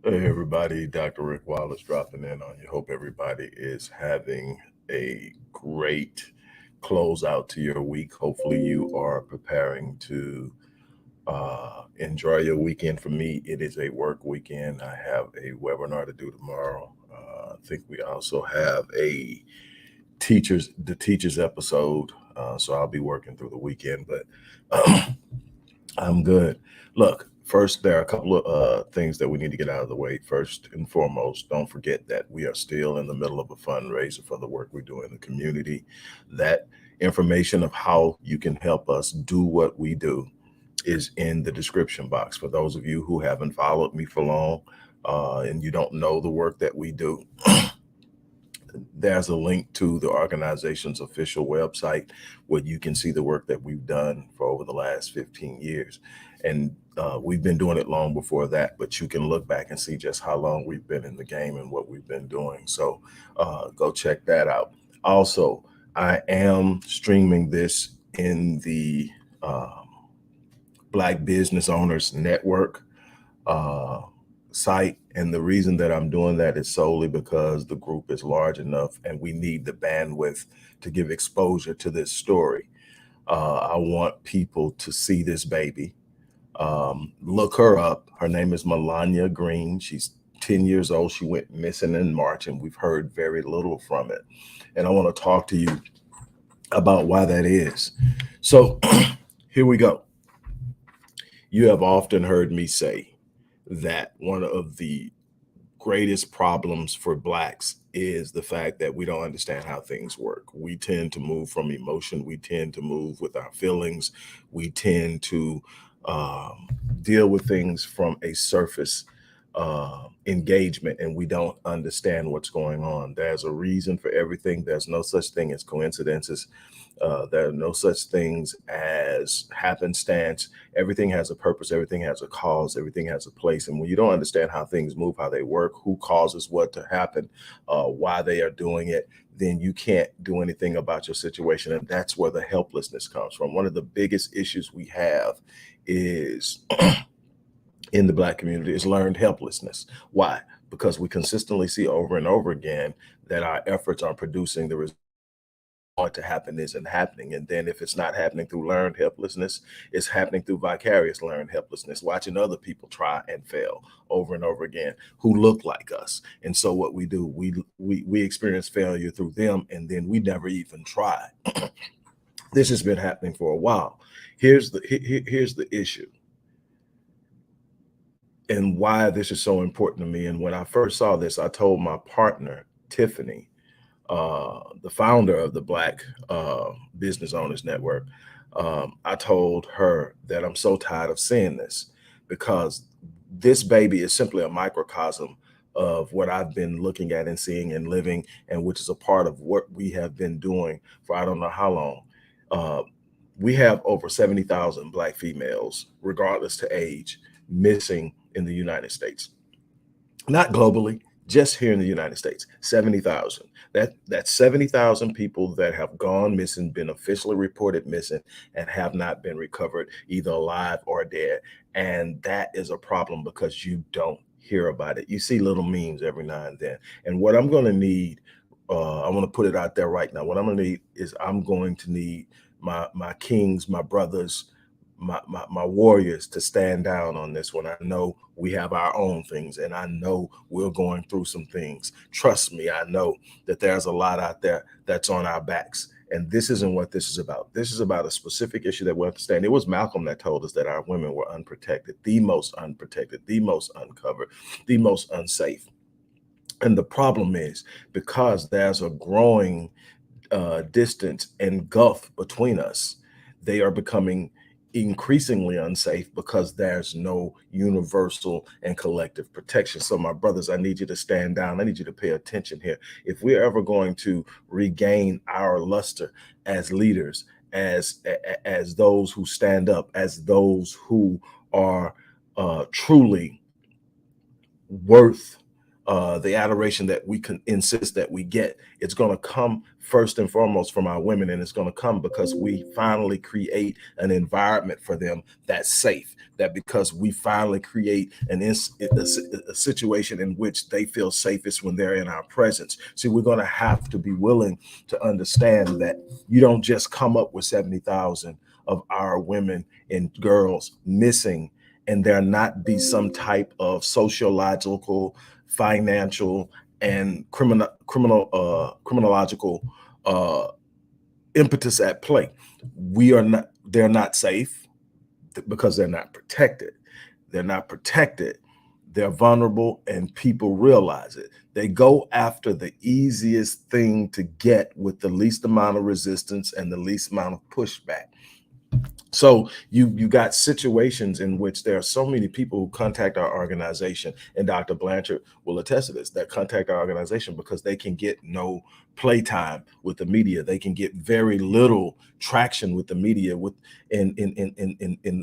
Hey everybody, Dr. Rick Wallace dropping in on you. Hope everybody is having a great closeout to your week. Hopefully you are preparing to enjoy your weekend. For me, it is a work weekend. I have a webinar to do tomorrow. I think we also have the teachers episode. So I'll be working through the weekend, but I'm good. Look, first, there are a couple of things that we need to get out of the way. First and foremost, don't forget that we are still in the middle of a fundraiser for the work we do in the community. That information of how you can help us do what we do is in the description box. For those of you who haven't followed me for long and you don't know the work that we do, there's a link to the organization's official website where you can see the work that we've done for over the last 15 years. And we've been doing it long before that, but you can look back and see just how long we've been in the game and what we've been doing. So go check that out. Also, I am streaming this in the Black Business Owners Network uh, site. And the reason that I'm doing that is solely because the group is large enough and we need the bandwidth to give exposure to this story. I want people to see this baby. Look her up. Her name is Malanyah Green. She's 10 years old. She went missing in March, and we've heard very little from it. And I want to talk to you about why that is. So here we go. You have often heard me say that one of the greatest problems for Blacks is the fact that we don't understand how things work. We tend to move from emotion, we tend to move with our feelings, we tend to deal with things from a surface engagement, and we don't understand what's going on. There's a reason for everything, there's no such thing as coincidences. There are no such things as happenstance. Everything has a purpose. Everything has a cause. Everything has a place. And when you don't understand how things move, how they work, who causes what to happen, why they are doing it, then you can't do anything about your situation. And that's where the helplessness comes from. One of the biggest issues we have is in the Black community is learned helplessness. Why? Because we consistently see over and over again that our efforts are producing the results want to happen isn't happening. And then if it's not happening through learned helplessness, it's happening through vicarious learned helplessness, watching other people try and fail over and over again who look like us. And so what we do, we experience failure through them, and then we never even try. This has been happening for a while. Here's the issue and why this is so important to me. And when I first saw this, I told my partner, Tiffany, the founder of the Black Business Owners Network, I told her that I'm so tired of seeing this because this baby is simply a microcosm of what I've been looking at and seeing and living, and which is a part of what we have been doing for I don't know how long. Uh, we have over 70,000 Black females, regardless to age, missing in the United States, not globally, just here in the United States. 70,000. That's 70,000 people that have gone missing, been officially reported missing, and have not been recovered, either alive or dead. And that is a problem because you don't hear about it. You see little memes every now and then. And what I'm going to need, I want to put it out there right now. What I'm going to need is I'm going to need my kings, my brothers, my warriors to stand down on this one. I know we have our own things, and I know we're going through some things. Trust me, I know that there's a lot out there that's on our backs. And this isn't what this is about. This is about a specific issue that we understand. It was Malcolm that told us that our women were unprotected, the most unprotected, the most uncovered, the most unsafe. And the problem is because there's a growing distance and gulf between us, they are becoming increasingly unsafe because there's no universal and collective protection. So my brothers, I need you to stand down. I need you to pay attention here. If we're ever going to regain our luster as leaders, as those who stand up, as those who are truly worth the adoration that we can insist that we get. It's going to come first and foremost from our women, and it's going to come because we finally create an environment for them that's safe. That because we finally create a situation in which they feel safest when they're in our presence. See, we're going to have to be willing to understand that you don't just come up with 70,000 of our women and girls missing and there not be some type of sociological, financial, and criminological impetus at play. They're not safe because they're not protected. They're not protected. They're vulnerable, and people realize it. They go after the easiest thing to get with the least amount of resistance and the least amount of pushback. So you got situations in which there are so many people who contact our organization, and Dr. Blanchard will attest to this, that contact our organization because they can get no playtime with the media. They can get very little traction with the media. And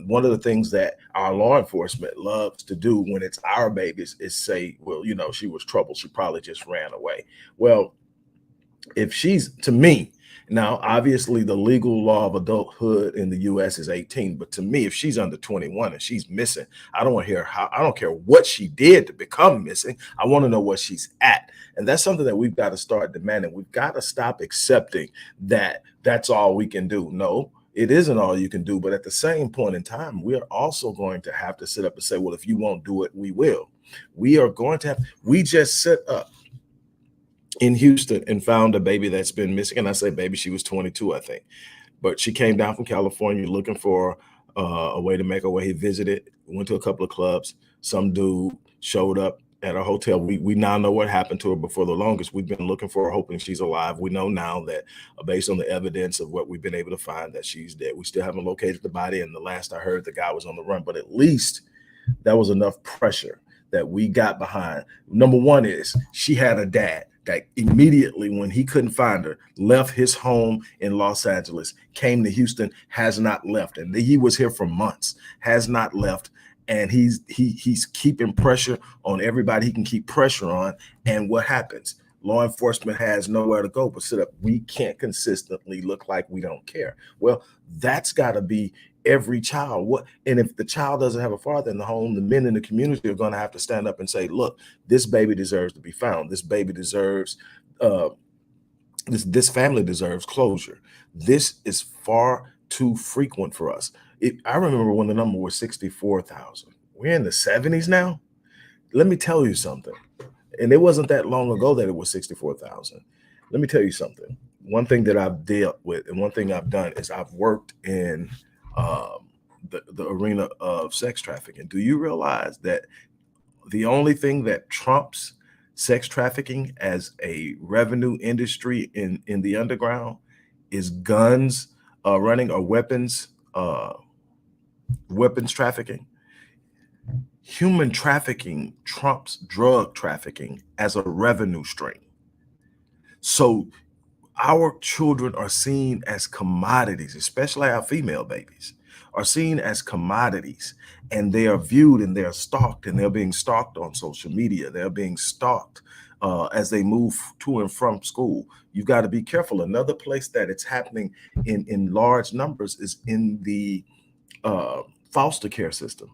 one of the things that our law enforcement loves to do when it's our babies is say, well, you know, she was troubled. She probably just ran away. Well, if she's, to me, now, obviously, the legal law of adulthood in the U.S. is 18. But to me, if she's under 21 and she's missing, I don't want to hear I don't care what she did to become missing. I want to know where she's at. And that's something that we've got to start demanding. We've got to stop accepting that that's all we can do. No, it isn't all you can do. But at the same point in time, we are also going to have to sit up and say, well, if you won't do it, we will. We are going to have, we just sit up in Houston and found a baby that's been missing. And I say baby, she was 22, I think. But she came down from California looking for a way to make her way. He visited, went to a couple of clubs. Some dude showed up at a hotel. We now know what happened to her, but for the longest, we've been looking for her, hoping she's alive. We know now that based on the evidence of what we've been able to find, that she's dead. We still haven't located the body. And the last I heard, the guy was on the run. But at least that was enough pressure that we got behind. Number one is she had a dad that immediately, when he couldn't find her, left his home in Los Angeles, came to Houston, has not left. And he was here for months, has not left. And he's keeping pressure on everybody he can keep pressure on. And what happens? Law enforcement has nowhere to go but sit up. We can't consistently look like we don't care. Well, that's got to be every child. And if the child doesn't have a father in the home, the men in the community are going to have to stand up and say, look, this baby deserves to be found. This baby deserves, this family deserves closure. This is far too frequent for us. I remember when the number was 64,000. We're in the 70s now. Let me tell you something. And it wasn't that long ago that it was 64,000. Let me tell you something. One thing that I've dealt with and one thing I've done is I've worked in the arena of sex trafficking. Do you realize that the only thing that trumps sex trafficking as a revenue industry in the underground is guns running, or weapons trafficking? Human trafficking trumps drug trafficking as a revenue stream. So our children are seen as commodities, especially our female babies are seen as commodities, and they are viewed and they're stalked, and they're being stalked on social media. They're being stalked as they move to and from school. You've got to be careful. Another place that it's happening in large numbers is in the foster care system.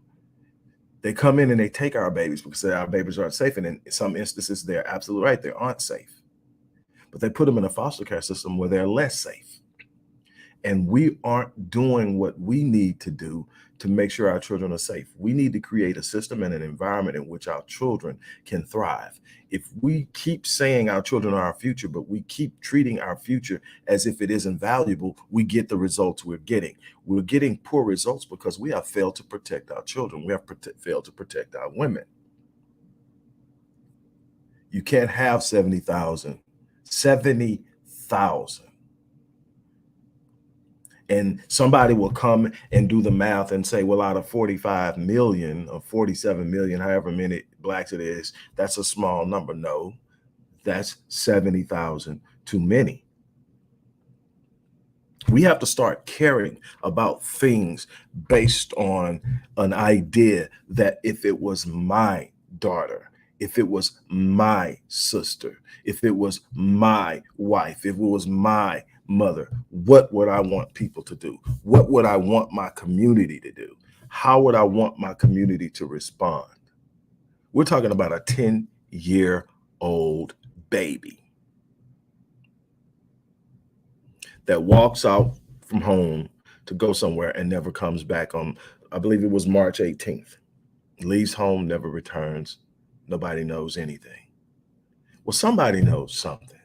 They come in and they take our babies because our babies aren't safe. And in some instances, they're absolutely right. They aren't safe. But they put them in a foster care system where they're less safe. And we aren't doing what we need to do to make sure our children are safe. We need to create a system and an environment in which our children can thrive. If we keep saying our children are our future, but we keep treating our future as if it isn't valuable, we get the results we're getting. We're getting poor results because we have failed to protect our children. We have failed to protect our women. You can't have 70,000. 70,000. And somebody will come and do the math and say, well, out of 45 million or 47 million, however many blacks it is, that's a small number. No, that's 70,000 too many. We have to start caring about things based on an idea that if it was my daughter, if it was my sister, if it was my wife, if it was my mother, what would I want people to do? What would I want my community to do? How would I want my community to respond? We're talking about a 10-year-old baby that walks out from home to go somewhere and never comes back on, I believe it was March 18th. Leaves home, never returns. Nobody knows anything. Well, somebody knows something.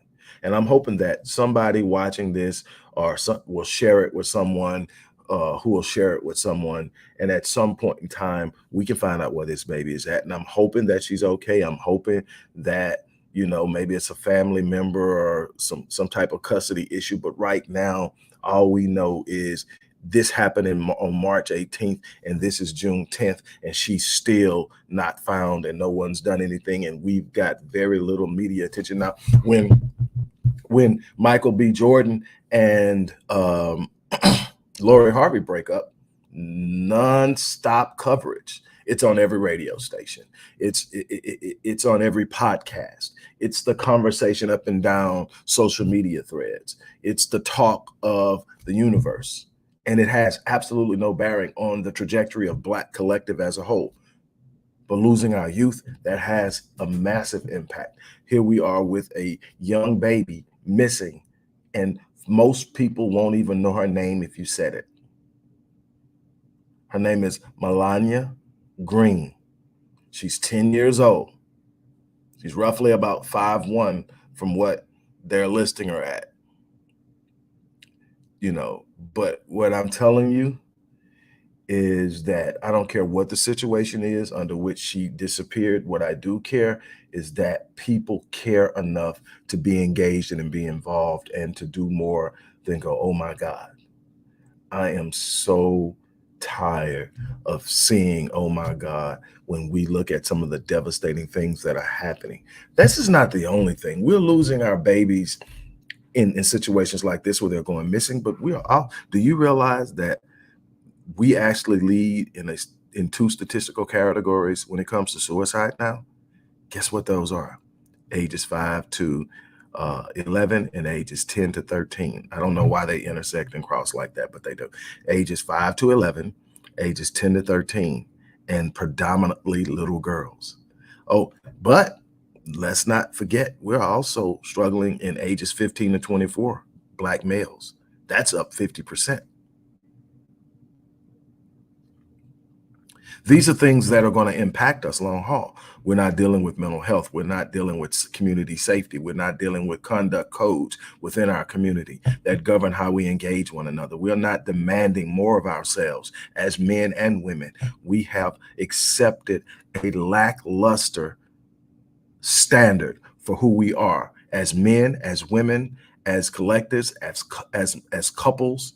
And I'm hoping that somebody watching this or will share it with someone who will share it with someone. And at some point in time, we can find out where this baby is at. And I'm hoping that she's okay. I'm hoping that, you know, maybe it's a family member or some type of custody issue. But right now, all we know is this happened on March 18th, and this is June 10th, and she's still not found, and no one's done anything, and we've got very little media attention. Now, when Michael B. Jordan and Lori Harvey break up, nonstop coverage. It's on every radio station. It's on every podcast. It's the conversation up and down social media threads. It's the talk of the universe. And it has absolutely no bearing on the trajectory of Black collective as a whole. But losing our youth, that has a massive impact. Here we are with a young baby missing, and most people won't even know her name if you said it. Her name is Malanyah Green. She's 10 years old. She's roughly about 5'1" from what they're listing her at. You know, but what I'm telling you is that I don't care what the situation is under which she disappeared. What I do care is that people care enough to be engaged and be involved and to do more than go, oh my God. I am so tired of seeing, oh my God, when we look at some of the devastating things that are happening. This is not the only thing. We're losing our babies in situations like this where they're going missing, but we are all, do you realize that we actually lead in two statistical categories when it comes to suicide now? Guess what those are? Ages 5 to 11 and ages 10 to 13. I don't know why they intersect and cross like that, but they do. Ages 5 to 11, ages 10 to 13, and predominantly little girls. Oh, but let's not forget, we're also struggling in ages 15 to 24, Black males. That's up 50%. These are things that are going to impact us long haul. We're not dealing with mental health. We're not dealing with community safety. We're not dealing with conduct codes within our community that govern how we engage one another. We're not demanding more of ourselves as men and women. We have accepted a lackluster standard for who we are as men, as women, as collectives, as couples.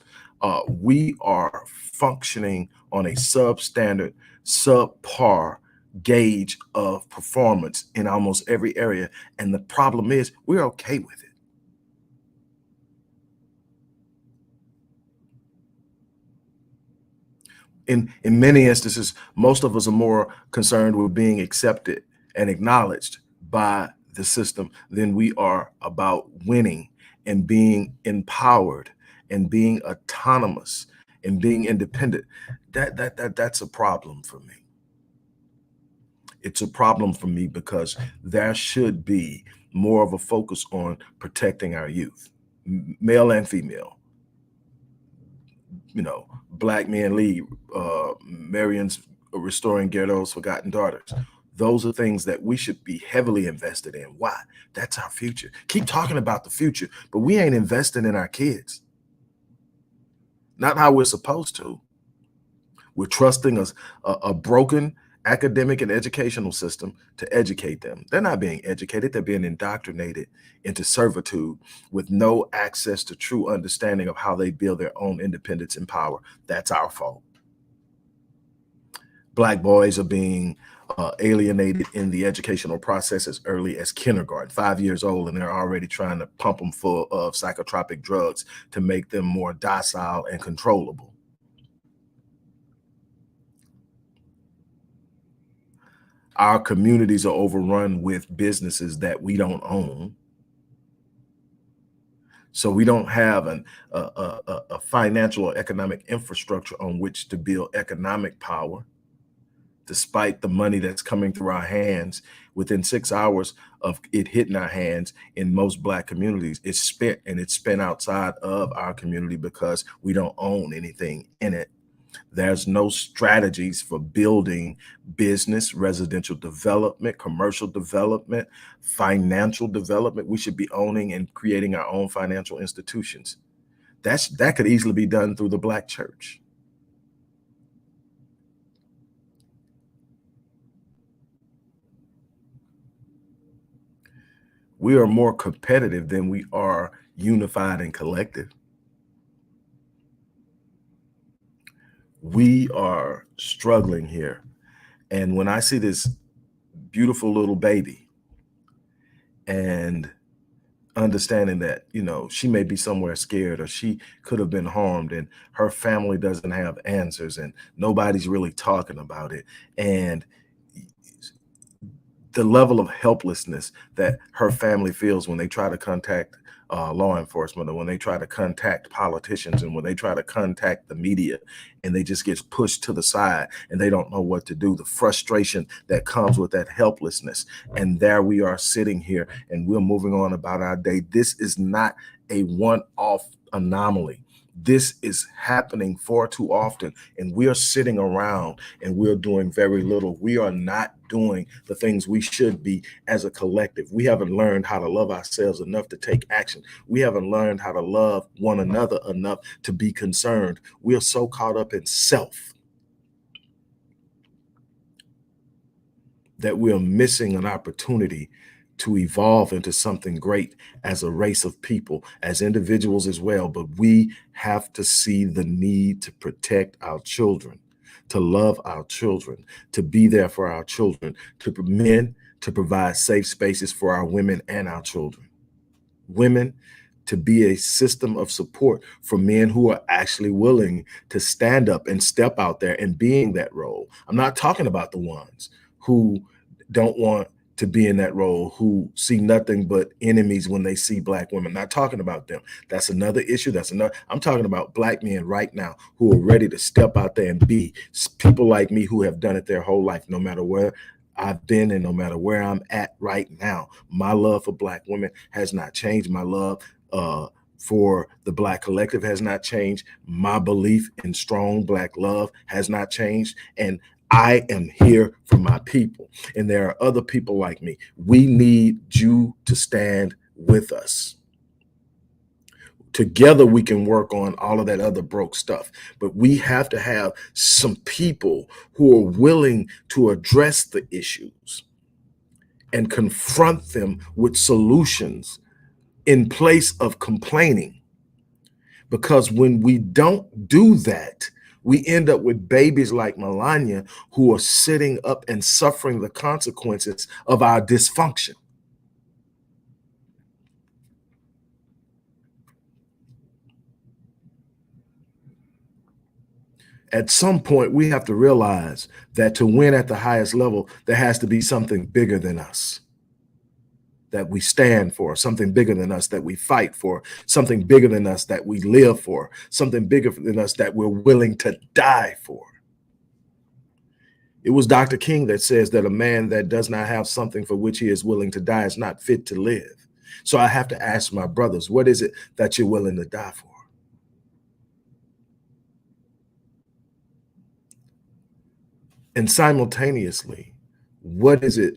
We are functioning on a substandard, subpar gauge of performance in almost every area. And the problem is we're okay with it. In many instances, most of us are more concerned with being accepted and acknowledged by the system than we are about winning and being empowered and being autonomous and being independent. That's a problem for me. It's a problem for me because there should be more of a focus on protecting our youth, male and female. You know, Black Men Lead, Marion's Restoring Ghetto's Forgotten Daughters. Those are things that we should be heavily invested in. Why? That's our future. Keep talking about the future, but we ain't investing in our kids. Not how we're supposed to. We're trusting a broken academic and educational system to educate them. They're not being educated. They're being indoctrinated into servitude with no access to true understanding of how they build their own independence and power. That's our fault. Black boys are being alienated in the educational process as early as kindergarten, 5 years old, and they're already trying to pump them full of psychotropic drugs to make them more docile and controllable. Our communities are overrun with businesses that we don't own. So we don't have a financial or economic infrastructure on which to build economic power, despite the money that's coming through our hands. Within 6 hours of it hitting our hands in most Black communities, it's spent, and it's spent outside of our community because we don't own anything in it. There's no strategies for building business, residential development, commercial development, financial development. We should be owning and creating our own financial institutions. That could easily be done through the Black church. We are more competitive than we are unified and collective. We are struggling here. And when I see this beautiful little baby and understanding that, you know, she may be somewhere scared, or she could have been harmed, and her family doesn't have answers, and nobody's really talking about it. And the level of helplessness that her family feels when they try to contact law enforcement, or when they try to contact politicians, and when they try to contact the media, and they just get pushed to the side and they don't know what to do. The frustration that comes with that helplessness. And there we are sitting here, and we're moving on about our day. This is not a one-off anomaly. This is happening far too often, and we are sitting around and we're doing very little. We are not doing the things we should be as a collective. We haven't learned how to love ourselves enough to take action. We haven't learned how to love one another enough to be concerned. We are so caught up in self that we are missing an opportunity to evolve into something great as a race of people, as individuals as well. But we have to see the need to protect our children, to love our children, to be there for our children, to men, to provide safe spaces for our women and our children. Women, to be a system of support for men who are actually willing to stand up and step out there and being that role. I'm not talking about the ones who don't want to be in that role, who see nothing but enemies when they see Black women. Not talking about them. That's another issue. I'm talking about Black men right now who are ready to step out there and be people like me, who have done it their whole life, no matter where I've been and no matter where I'm at right now. My love for Black women has not changed. My love for the Black collective has not changed. My belief in strong Black love has not changed. And I am here for my people. And there are other people like me. We need you to stand with us. Together, we can work on all of that other broke stuff. But we have to have some people who are willing to address the issues and confront them with solutions in place of complaining. Because when we don't do that, we end up with babies like Malanyah who are sitting up and suffering the consequences of our dysfunction. At some point, we have to realize that to win at the highest level, there has to be something bigger than us that we stand for, something bigger than us that we fight for, something bigger than us that we live for, something bigger than us that we're willing to die for. It was Dr. King that says that a man that does not have something for which he is willing to die is not fit to live. So I have to ask my brothers, what is it that you're willing to die for? And simultaneously, what is it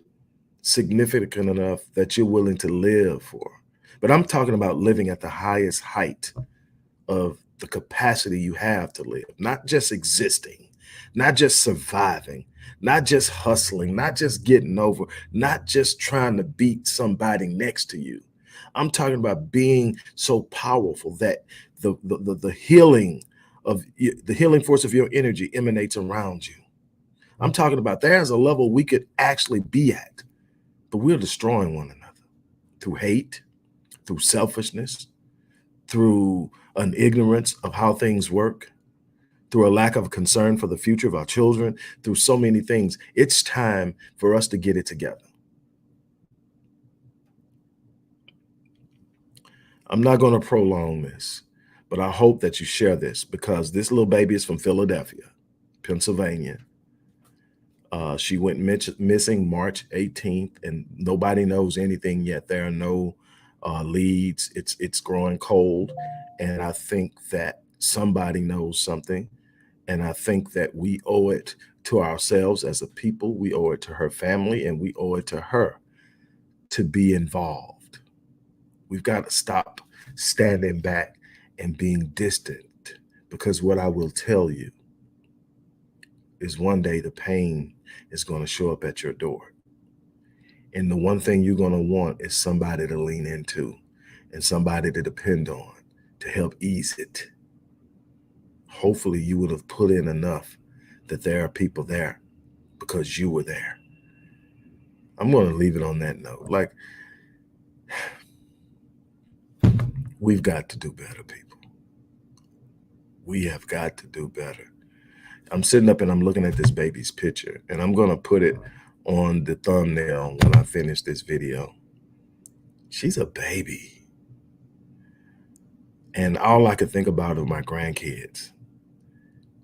significant enough that you're willing to live for? But I'm talking about living at the highest height of the capacity you have to live, not just existing, not just surviving, not just hustling, not just getting over, not just trying to beat somebody next to you. I'm talking about being so powerful that the healing of the healing force of your energy emanates around you. I'm talking about there's a level we could actually be at, but we're destroying one another through hate, through selfishness, through an ignorance of how things work, through a lack of concern for the future of our children, through so many things. It's time for us to get it together. I'm not going to prolong this, but I hope that you share this, because this little baby is from Philadelphia, Pennsylvania. She went missing March 18th, and nobody knows anything yet. There are no leads. It's growing cold, and I think that somebody knows something, and I think that we owe it to ourselves as a people. We owe it to her family, and we owe it to her to be involved. We've got to stop standing back and being distant, because what I will tell you is one day the pain is going to show up at your door. And the one thing you're going to want is somebody to lean into and somebody to depend on to help ease it. Hopefully you would have put in enough that there are people there because you were there. I'm going to leave it on that note. Like, we've got to do better, people. We have got to do better. I'm sitting up and I'm looking at this baby's picture, and I'm going to put it on the thumbnail when I finish this video. She's a baby. And all I could think about are my grandkids,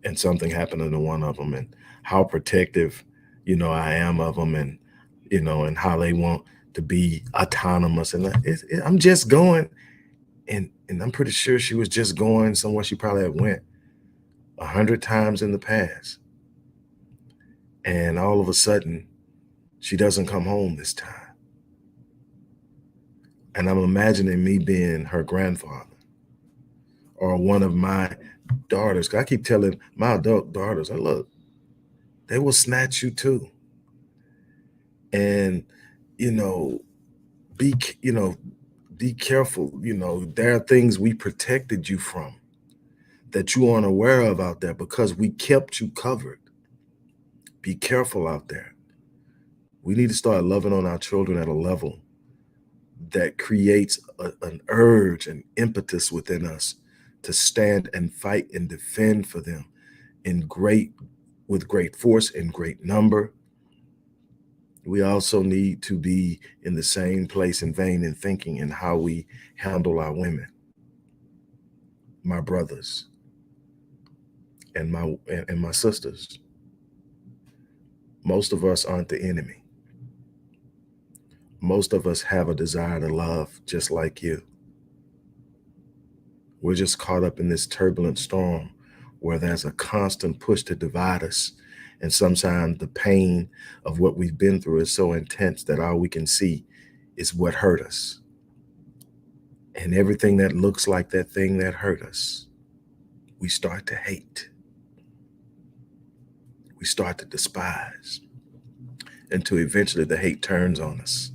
and something happened to one of them, and how protective, I am of them, and, and how they want to be autonomous. And I'm just going, and I'm pretty sure she was just going somewhere she probably had went 100 times in the past. And all of a sudden, she doesn't come home this time. And I'm imagining me being her grandfather or one of my daughters. 'Cause I keep telling my adult daughters, look, they will snatch you too. And, be careful. There are things we protected you from that you aren't aware of out there because we kept you covered. Be careful out there. We need to start loving on our children at a level that creates an urge and impetus within us to stand and fight and defend for them with great force and great number. We also need to be in the same place and vein in thinking in how we handle our women, my brothers, and my sisters. Most of us aren't the enemy. Most of us have a desire to love just like you. We're just caught up in this turbulent storm where there's a constant push to divide us. And sometimes the pain of what we've been through is so intense that all we can see is what hurt us. And everything that looks like that thing that hurt us, we start to hate. We start to despise, until eventually the hate turns on us.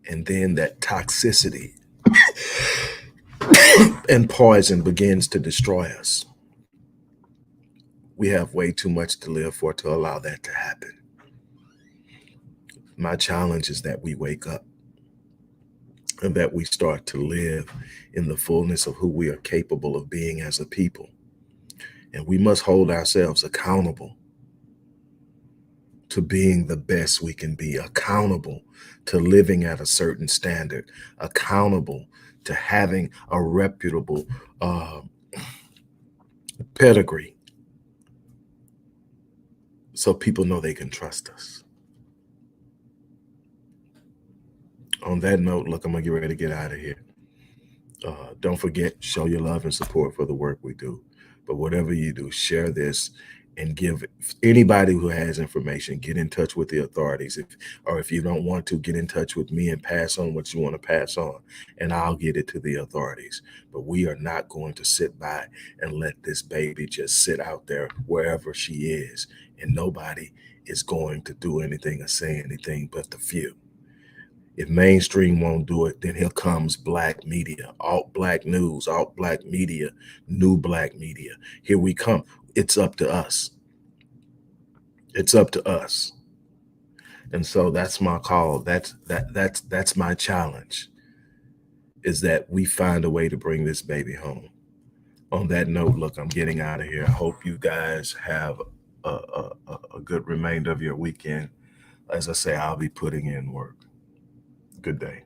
And then that toxicity and poison begins to destroy us. We have way too much to live for to allow that to happen. My challenge is that we wake up and that we start to live in the fullness of who we are capable of being as a people. And we must hold ourselves accountable to being the best we can be, accountable to living at a certain standard, accountable to having a reputable pedigree, so people know they can trust us. On that note, look, I'm gonna get ready to get out of here. Don't forget, show your love and support for the work we do. But whatever you do, share this and give anybody who has information, get in touch with the authorities. If you don't want to, get in touch with me and pass on what you want to pass on, and I'll get it to the authorities. But we are not going to sit by and let this baby just sit out there wherever she is, and nobody is going to do anything or say anything but the few. If mainstream won't do it, then here comes black media, alt-black news, alt-black media, new black media. Here we come. It's up to us. It's up to us. And so that's my call. That's my challenge, is that we find a way to bring this baby home. On that note, look, I'm getting out of here. I hope you guys have a good remainder of your weekend. As I say, I'll be putting in work. Good day.